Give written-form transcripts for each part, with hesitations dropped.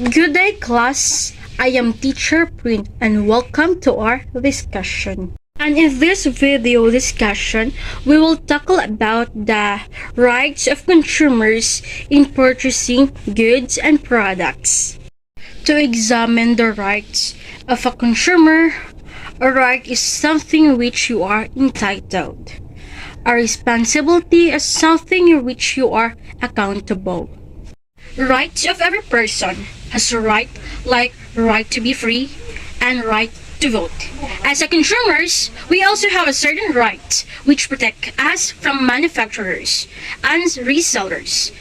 Good day, class. I am Teacher Prin and welcome to our discussion. And in this video discussion, we will tackle about the rights of consumers in purchasing goods and products. To examine the rights of a consumer, a right is something which you are entitled. A responsibility is something in which you are accountable. Rights of every person has a right, like right to be free and right to vote. As a consumers, we also have a certain rights which protect us from manufacturers and resellers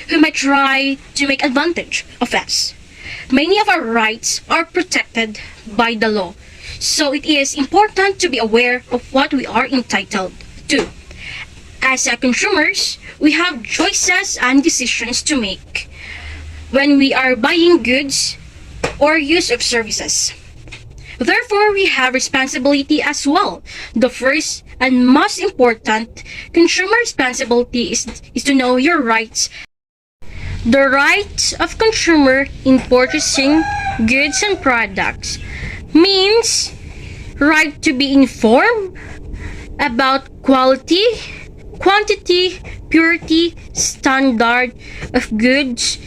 who might try to make advantage of us. Many of our rights are protected by the law, so it is important to be aware of what we are entitled to. As a consumers, we have choices and decisions to make when we are buying goods or use of services. Therefore, we have responsibility as well. The first and most important consumer responsibility is to know your rights. The rights of consumer in purchasing goods and products means right to be informed about quality, quantity, purity, standard of goods,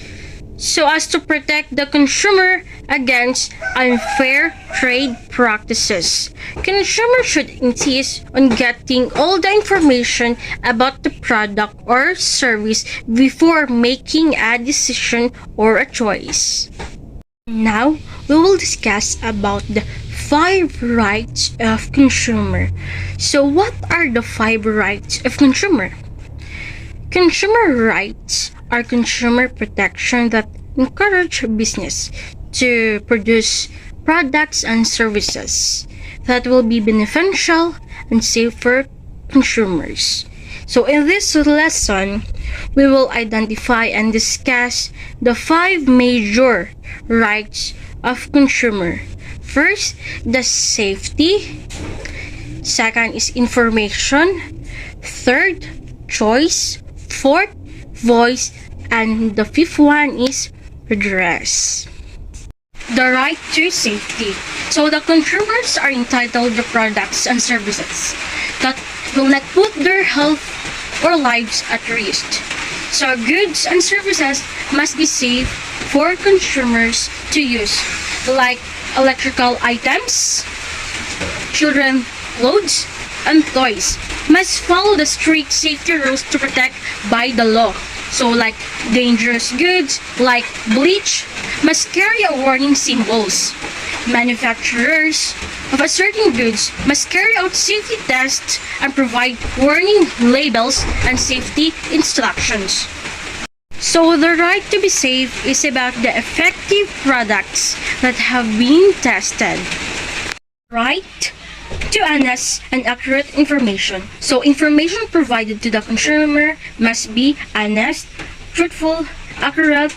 so as to protect the consumer against unfair trade practices. Consumers should insist on getting all the information about the product or service before making a decision or a choice. Now, we will discuss about the 5 rights of consumer. So what are the 5 rights of consumer? Consumer rights are consumer protection that encourage business to produce products and services that will be beneficial and safe for consumers. So in this lesson, we will identify and discuss the 5 major rights of consumer. First, the safety. Second is information. Third, choice. Fourth, voice. And the 5th one is redress. The right to safety. So the consumers are entitled to products and services that will not put their health or lives at risk. So goods and services must be safe for consumers to use, like electrical items, children clothes, and toys must follow the strict safety rules to protect by the law. So like dangerous goods like bleach must carry a warning symbols. Manufacturers of a certain goods must carry out safety tests and provide warning labels and safety instructions. So the right to be safe is about the effective products that have been tested. Right to honest and accurate information. So information provided to the consumer must be honest, truthful, accurate,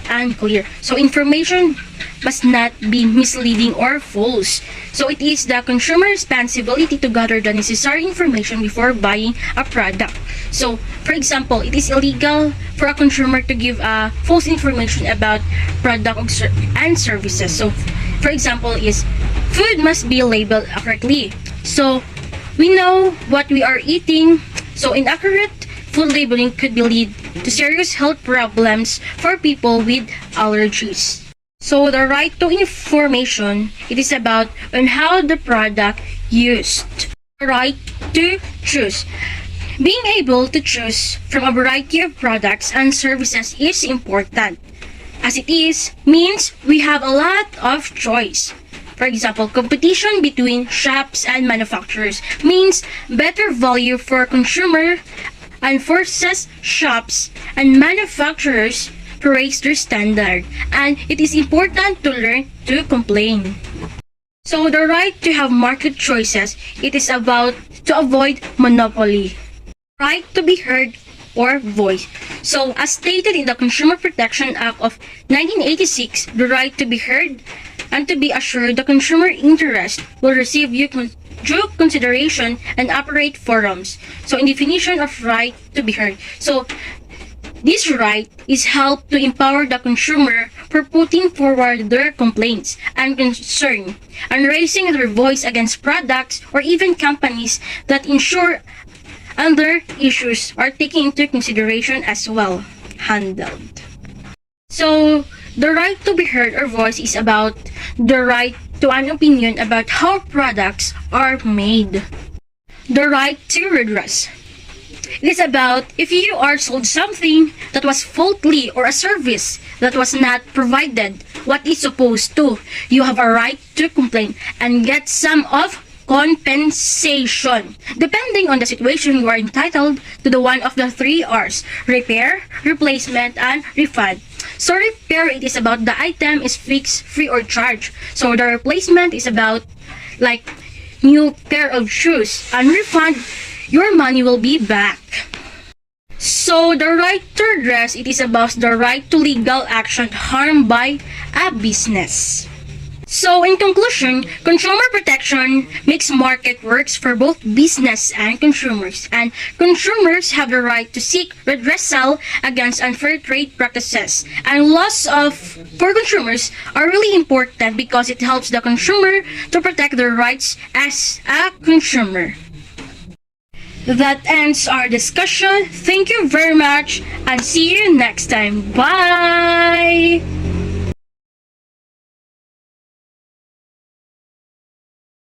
and clear. So information must not be misleading or false. So it is the consumer responsibility to gather the necessary information before buying a product. So for example, it is illegal for a consumer to give false information about product and services. So for example is food must be labeled accurately. So we know what we are eating. So inaccurate food labeling could lead to serious health problems for people with allergies. So the right to information, it is about on how the product used. The right to choose. Being able to choose from a variety of products and services is important, as it is means we have a lot of choice. For example, competition between shops and manufacturers means better value for consumer and forces shops and manufacturers to raise their standard, and it is important to learn to complain. So the right to have market choices, it is about to avoid monopoly. Right to be heard or voice. So as stated in the Consumer Protection Act of 1986, the right to be heard and to be assured the consumer interest will receive due consideration and operate forums. So in definition of right to be heard. So This right is helped to empower the consumer for putting forward their complaints and concern and raising their voice against products or even companies that ensure other issues are taken into consideration as well handled. So, the right to be heard or voice is about the right to an opinion about how products are made. The right to redress. It is about if you are sold something that was faulty or a service that was not provided what is supposed to, you have a right to complain and get some of compensation. Depending on the situation, you are entitled to the one of the three R's: repair, replacement, and refund. So repair, it is about the item is fixed, free, or charged. So the replacement is about like new pair of shoes, and refund, your money will be back. So the right to redress, it is about the right to legal action harmed by a business. So in conclusion, consumer protection makes market works for both business and consumers consumers have the right to seek redressal against unfair trade practices. And laws for consumers are really important because it helps the consumer to protect their rights as a consumer. That ends our discussion. Thank you very much and see you next time. Bye!